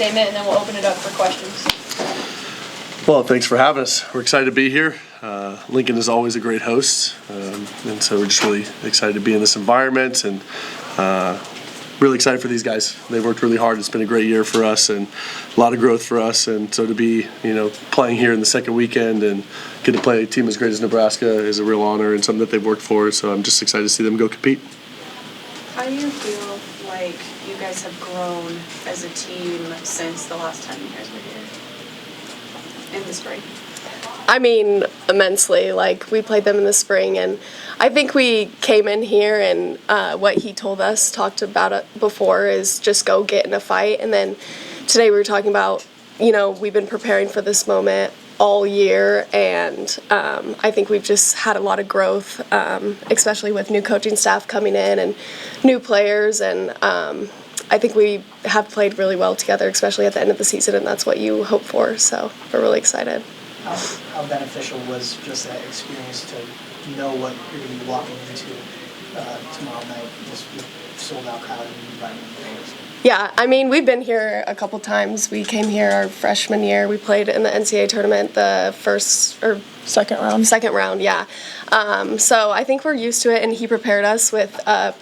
statement, and then we'll open it up for questions. Well, thanks for having us. We're excited to be here. Lincoln is always a great host, and so we're just really excited to be in this environment and really excited for these guys. They've worked really hard. It's been a great year for us and a lot of growth for us, and so to be playing here in the second weekend and get to play a team as great as Nebraska is a real honor and something that they've worked for, so I'm just excited to see them go compete. How do you feel like you guys have grown as a team since the last time you guys were here in the spring? I mean, immensely. Like, we played them in the spring, and I think we came in here and what he told us, talked about it before, is just go get in a fight. And then today we were talking about, we've been preparing for this moment all year, and I think we've just had a lot of growth, especially with new coaching staff coming in and new players, and I think we have played really well together, especially at the end of the season, and that's what you hope for, so we're really excited. How beneficial was just that experience to know what you're going to be walking into tomorrow night, just with sold-out crowd and environment? Yeah, I mean, we've been here a couple times. We came here our freshman year. We played in the NCAA tournament the second round, yeah. So I think we're used to it, and he prepared us with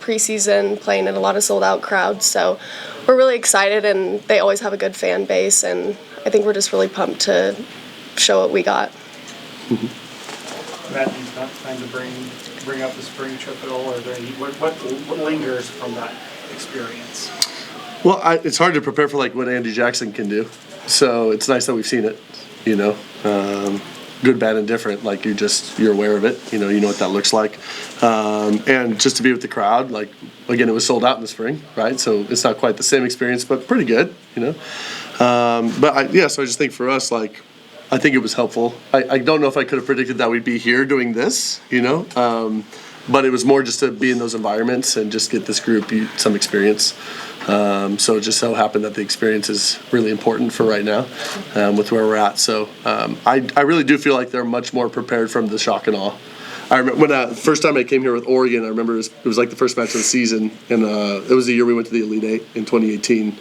preseason playing in a lot of sold-out crowds. So we're really excited, and they always have a good fan base, and I think we're just really pumped to show what we got. Matt, do you time to bring up the spring trip at all? Or what lingers from that experience? Well, it's hard to prepare for what Andy Jackson can do, so it's nice that we've seen it. Good, bad, and different. You're aware of it. You know what that looks like, and just to be with the crowd. Again, it was sold out in the spring, right? So it's not quite the same experience, but pretty good. So I just think for us, I think it was helpful. I don't know if I could have predicted that we'd be here doing this, but it was more just to be in those environments and just get this group some experience. So it just so happened that the experience is really important for right now with where we're at. So I really do feel like they're much more prepared from the shock and awe. I remember when first time I came here with Oregon, I remember it was like the first match of the season, and it was the year we went to the Elite Eight in 2018,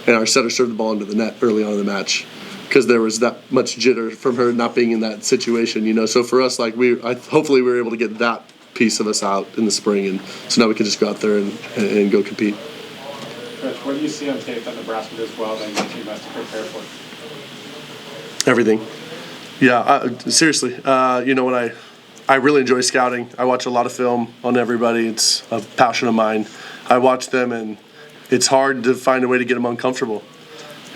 and our setter served the ball into the net early on in the match, because there was that much jitter from her not being in that situation, So for us, hopefully we were able to get that piece of us out in the spring, and so now we can just go out there and go compete. Coach, what do you see on tape that Nebraska does well that your team has to prepare for? Everything. Yeah, seriously. When I really enjoy scouting. I watch a lot of film on everybody. It's a passion of mine. I watch them, and it's hard to find a way to get them uncomfortable.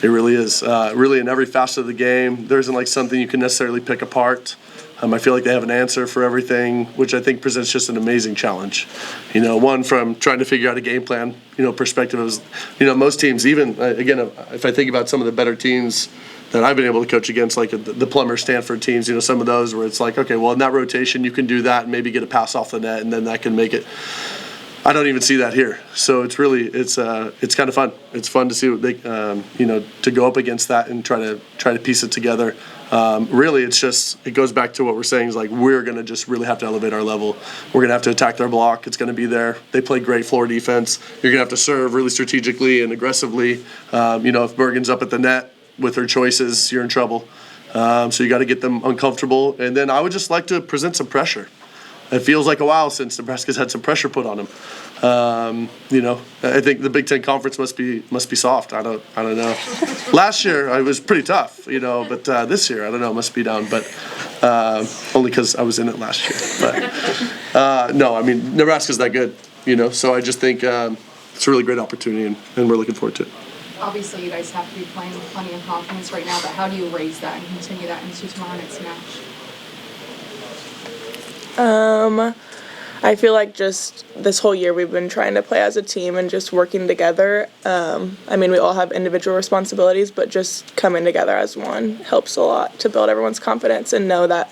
It really is. Really, in every facet of the game, there isn't something you can necessarily pick apart. I feel like they have an answer for everything, which I think presents just an amazing challenge. One from trying to figure out a game plan, perspective is, most teams, even, again, if I think about some of the better teams that I've been able to coach against, like the Plummer Stanford teams, some of those where it's okay, well, in that rotation, you can do that and maybe get a pass off the net, and then that can make it. I don't even see that here. So it's kind of fun. It's fun to see what they, to go up against that and try to piece it together. Really, it goes back to what we're saying is we're going to just really have to elevate our level. We're going to have to attack their block. It's going to be there. They play great floor defense. You're going to have to serve really strategically and aggressively. If Bergen's up at the net with her choices, you're in trouble. So you got to get them uncomfortable. And then I would just like to present some pressure. It feels like a while since Nebraska's had some pressure put on them. I think the Big Ten Conference must be soft. I don't know. Last year it was pretty tough, but this year I don't know, it must be down. But only because I was in it last year. But no, I mean Nebraska's that good, So I just think it's a really great opportunity, and we're looking forward to it. Obviously, you guys have to be playing with plenty of confidence right now, but how do you raise that and continue that into tomorrow night's match? I feel like just this whole year we've been trying to play as a team and just working together. We all have individual responsibilities, but just coming together as one helps a lot to build everyone's confidence and know that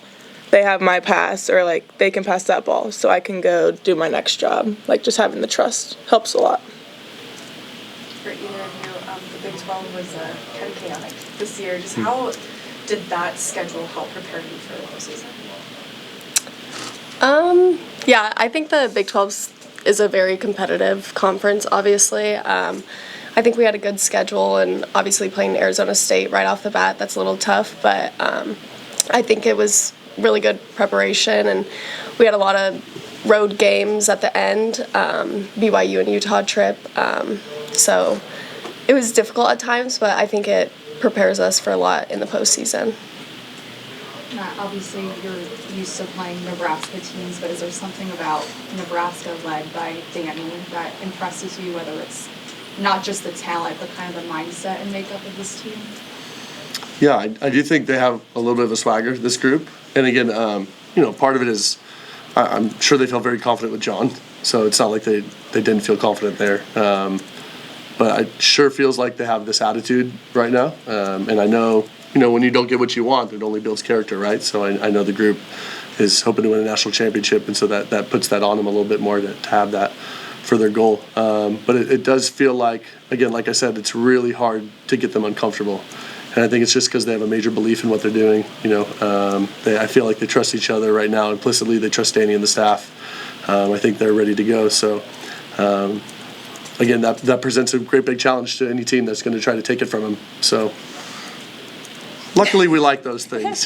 they have my pass or they can pass that ball so I can go do my next job. Just having the trust helps a lot. For either of you, the Big 12 was kind of chaotic this year. Just how did that schedule help prepare you for the postseason? Yeah, I think the Big 12 is a very competitive conference, obviously. I think we had a good schedule, and obviously playing Arizona State right off the bat, that's a little tough, but I think it was really good preparation, and we had a lot of road games at the end, BYU and Utah trip, so it was difficult at times, but I think it prepares us for a lot in the postseason. Matt, obviously you're used to playing Nebraska teams, but is there something about Nebraska led by Dani that impresses you, whether it's not just the talent, but kind of the mindset and makeup of this team? Yeah, I do think they have a little bit of a swagger, this group. And again, part of it is I'm sure they felt very confident with John, so it's not like they didn't feel confident there. But it sure feels like they have this attitude right now. And I know, when you don't get what you want, it only builds character, right? So I know the group is hoping to win a national championship, and so that puts that on them a little bit more to have that for their goal. But it does feel like, again, like I said, it's really hard to get them uncomfortable. And I think it's just because they have a major belief in what they're doing. I feel like they trust each other right now implicitly. They trust Dani and the staff. I think they're ready to go. So, again, that presents a great big challenge to any team that's going to try to take it from them. So, luckily we like those things,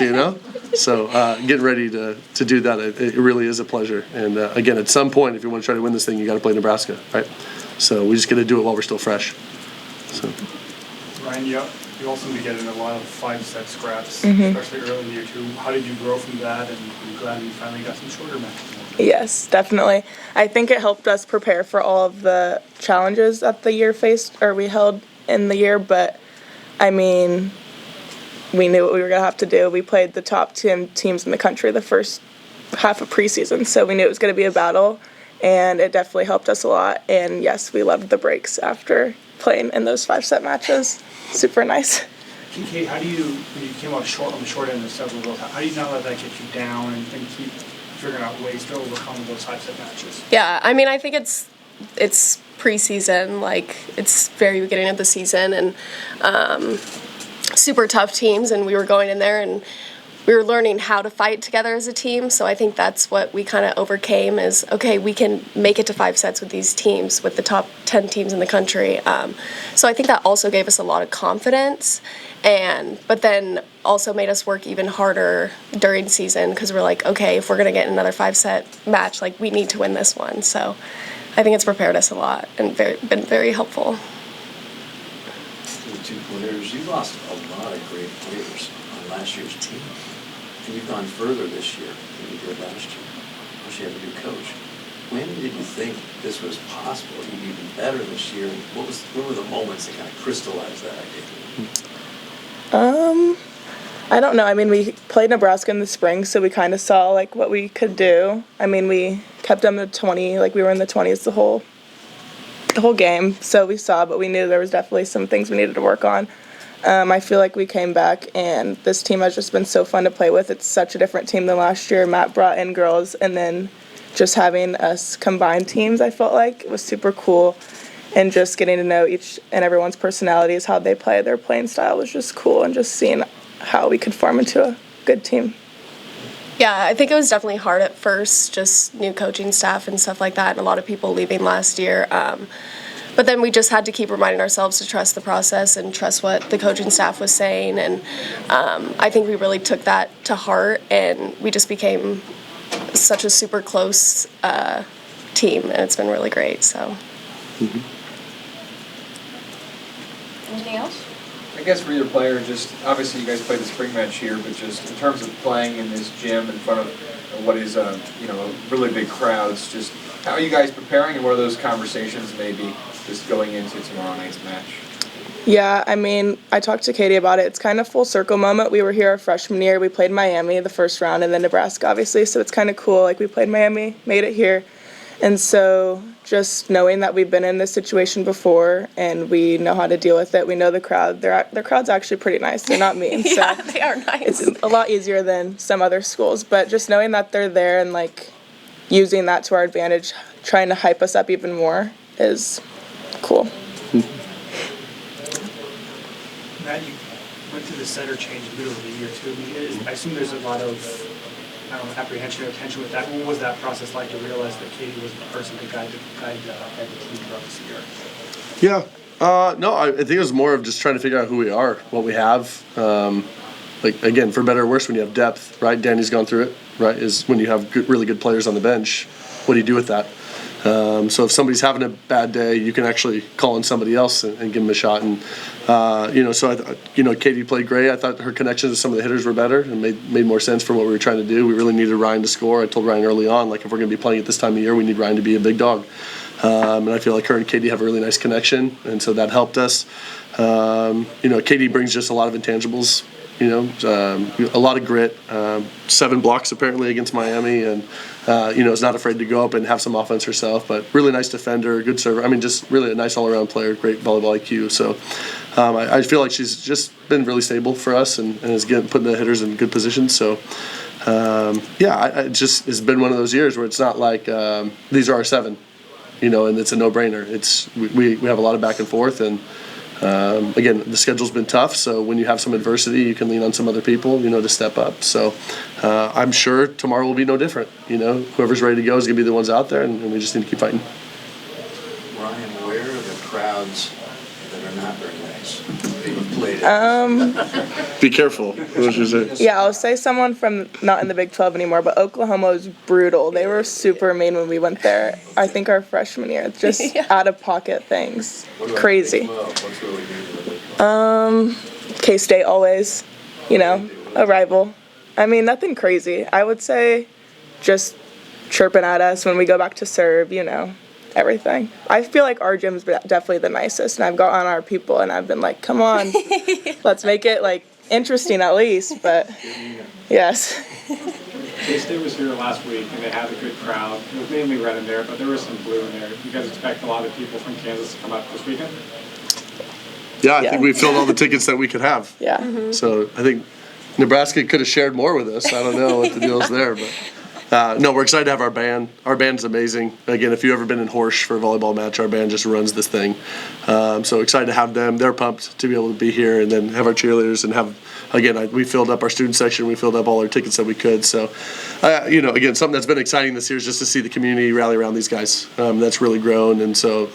So, getting ready to do that, it really is a pleasure. And again, at some point, if you want to try to win this thing, you got to play Nebraska, right? So we just got to do it while we're still fresh. So. Rhian, you also be getting a lot of 5-set scraps, especially early in the year too. How did you grow from that, and I'm glad you finally got some shorter matches? Yes, definitely. I think it helped us prepare for all of the challenges that the year faced, or we held in the year, but I mean, we knew what we were going to have to do. We played the top 10 teams in the country the first half of preseason, so we knew it was going to be a battle, and it definitely helped us a lot. And yes, we loved the breaks after playing in those 5-set matches. Super nice. Kate, how do you, when you came out on the short end of several of those, how do you not let that get you down and keep figuring out ways to overcome those 5-set matches? Yeah, I mean, I think it's preseason, like it's very beginning of the season, and super tough teams, and we were going in there and we were learning how to fight together as a team. So I think that's what we kind of overcame is, okay, we can make it to 5 sets with these teams, with the top 10 teams in the country. So I think that also gave us a lot of confidence, but then also made us work even harder during season, because we're like, okay, if we're going to get another 5-set match, like we need to win this one. So I think it's prepared us a lot and been very helpful. The 2 players, you lost a lot of great players on last year's team. And you've gone further this year than you did last year. Of course, you have a new coach. When did you think this was possible? You'd be even better this year. What were the moments that kind of crystallized that idea? I don't know. I mean, we played Nebraska in the spring, so we kind of saw like what we could do. I mean, we kept them to 20, like we were in the 20s the whole game. So we saw, but we knew there was definitely some things we needed to work on. I feel like we came back, and this team has just been so fun to play with. It's such a different team than last year. Matt brought in girls, and then just having us combined teams, I felt like it was super cool. And just getting to know each and everyone's personalities, how they play, their playing style was just cool, and just seeing how we could form into a good team. Yeah, I think it was definitely hard at first, just new coaching staff and stuff like that, and a lot of people leaving last year. But then we just had to keep reminding ourselves to trust the process and trust what the coaching staff was saying. And I think we really took that to heart, and we just became such a super close team, and it's been really great. So. Anything else? I guess for either player, just obviously you guys played the spring match here, but just in terms of playing in this gym in front of what is a really big crowds, just how are you guys preparing, and what are those conversations maybe just going into tomorrow night's match? Yeah, I mean, I talked to Katie about it. It's kind of full circle moment. We were here our freshman year. We played Miami the first round, and then Nebraska, obviously. So it's kind of cool. Like, we played Miami, made it here. And so just knowing that we've been in this situation before and we know how to deal with it. We know the crowd. Their crowd's actually pretty nice. They're not mean. Yeah, so they are nice. It's a lot easier than some other schools. But just knowing that they're there and, like, using that to our advantage, trying to hype us up even more is cool. Matt, you went through the center change in the middle of the year too. I mean, I assume there's a lot of apprehension or tension with that. What was that process like to realize that Katie was the person to guide the team throughout this year? Yeah, No, I think it was more of just trying to figure out who we are, what we have. Like, again, for better or worse, when you have depth, right? Dani's gone through it, right? Is when you have really good players on the bench, what do you do with that? So if somebody's having a bad day, you can actually call on somebody else and give them a shot. And Katie played great. I thought her connections with some of the hitters were better and made more sense for what we were trying to do. We really needed Rhian to score. I told Rhian early on, like, if we're going to be playing at this time of year, we need Rhian to be a big dog. And I feel like her and Katie have a really nice connection, and so that helped us. Katie brings just a lot of intangibles. A lot of grit. 7 blocks apparently against Miami, and is not afraid to go up and have some offense herself. But really nice defender, good server. I mean, just really a nice all-around player, great volleyball IQ. So I feel like she's just been really stable for us and is putting the hitters in good positions. So it just has been one of those years where it's not like these are our 7, and it's a no-brainer. We have a lot of back and forth, and again, the schedule's been tough, so when you have some adversity, you can lean on some other people, to step up. So I'm sure tomorrow will be no different. Whoever's ready to go is going to be the ones out there, and we just need to keep fighting. Ryan, where are the crowds that are not very nice that you've played at? Be careful. What was you say? Yeah, I'll say someone from not in the Big 12 anymore, but Oklahoma was brutal. They were super mean when we went there. I think our freshman year, just out-of-pocket things. What about Crazy. Big 12? What's really mean to the Big 12? K-State always, a rival. I mean, nothing crazy. I would say just chirping at us when we go back to serve, everything. I feel like our gym's definitely the nicest, and I've got on our people, and I've been like, come on, let's make it, interesting at least, but yes. K-State was here last week, and they had a good crowd. It was mainly red in there, but there was some blue in there. You guys expect a lot of people from Kansas to come out this weekend? Yeah, I think we filled all the tickets that we could have. Yeah. Mm-hmm. So I think Nebraska could have shared more with us. I don't know what the deal is there, but no, we're excited to have our band. Our band's amazing. Again, if you've ever been in Horsch for a volleyball match, our band just runs this thing. So excited to have them. They're pumped to be able to be here, and then have our cheerleaders and have. Again, we filled up our student section. We filled up all our tickets that we could. So, again, something that's been exciting this year is just to see the community rally around these guys. That's really grown. And so,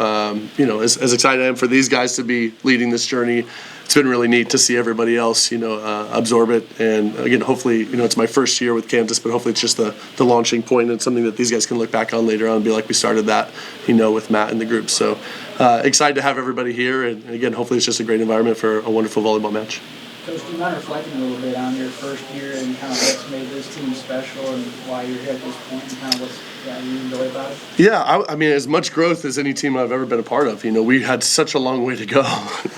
as excited I am for these guys to be leading this journey, it's been really neat to see everybody else, absorb it. And, again, hopefully, it's my first year with Kansas, but hopefully it's just the launching point and something that these guys can look back on later on and be like, we started that, with Matt and the group. So, excited to have everybody here. And, again, hopefully it's just a great environment for a wonderful volleyball match. Coach, do you mind reflecting a little bit on your first year and kind of what's made this team special and why you're here at this point and kind of what's you enjoy about it? Yeah, I mean, as much growth as any team I've ever been a part of. We had such a long way to go.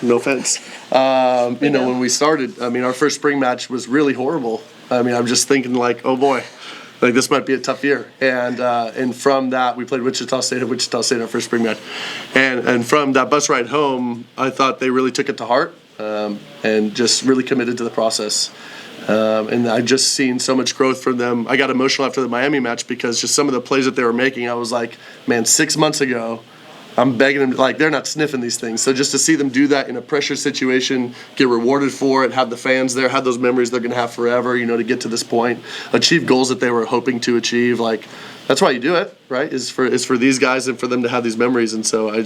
No offense. When we started, our first spring match was really horrible. I'm just thinking oh boy, this might be a tough year. And from that, we played Wichita State our first spring match. And from that bus ride home, I thought they really took it to heart. And just really committed to the process. And I've just seen so much growth from them. I got emotional after the Miami match because just some of the plays that they were making, I was like, man, 6 months ago, I'm begging them, they're not sniffing these things. So just to see them do that in a pressure situation, get rewarded for it, have the fans there, have those memories they're going to have forever, to get to this point, achieve goals that they were hoping to achieve, that's why you do it, right? Is for these guys and for them to have these memories. And so I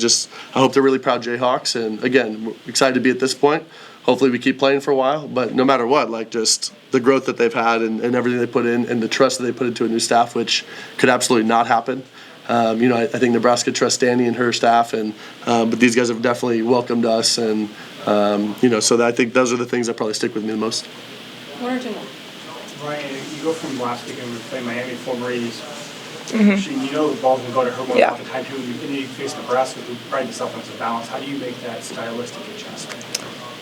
hope they're really proud Jayhawks. And again, we're excited to be at this point. Hopefully we keep playing for a while. But no matter what, just the growth that they've had and everything they put in and the trust that they put into a new staff, which could absolutely not happen. I think Nebraska trusts Dani and her staff, but these guys have definitely welcomed us. And, so I think those are the things that probably stick with me the most. One or two more. Ryan, you go from last weekend we played Miami, former 80s. Mm-hmm. The ball can go to her more often time too. And you face Nebraska, who pride themselves on some balance. How do you make that stylistic adjustment?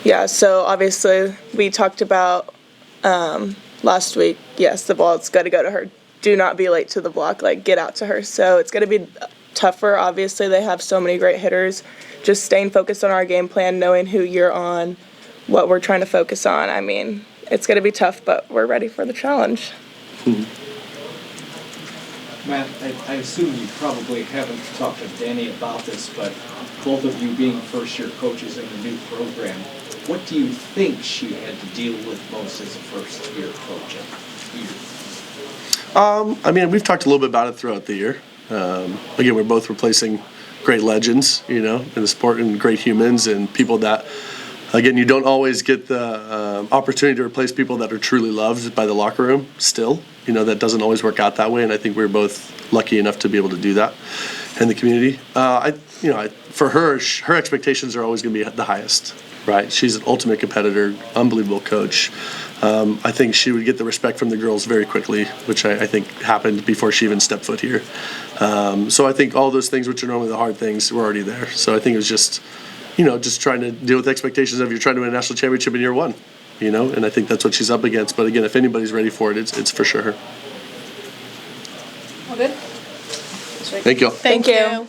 Yeah, so obviously we talked about last week, yes, the ball's got to go to her. Do not be late to the block, get out to her. So it's going to be tougher. Obviously, they have so many great hitters. Just staying focused on our game plan, knowing who you're on, what we're trying to focus on. It's going to be tough, but we're ready for the challenge. Matt, I assume you probably haven't talked to Dani about this, but both of you being first-year coaches in the new program, what do you think she had to deal with most as a first-year coach? We've talked a little bit about it throughout the year. Again, we're both replacing great legends, in the sport, and great humans and people that, again, you don't always get the opportunity to replace people that are truly loved by the locker room still. That doesn't always work out that way, and I think we're both lucky enough to be able to do that in the community. For her expectations are always going to be the highest, right? She's an ultimate competitor, unbelievable coach. I think she would get the respect from the girls very quickly, which I think happened before she even stepped foot here. So I think all those things, which are normally the hard things, were already there. So I think it was just trying to deal with the expectations of you're trying to win a national championship in year one, and I think that's what she's up against. But again, if anybody's ready for it, it's for sure her. All good? Thank you. Thank you.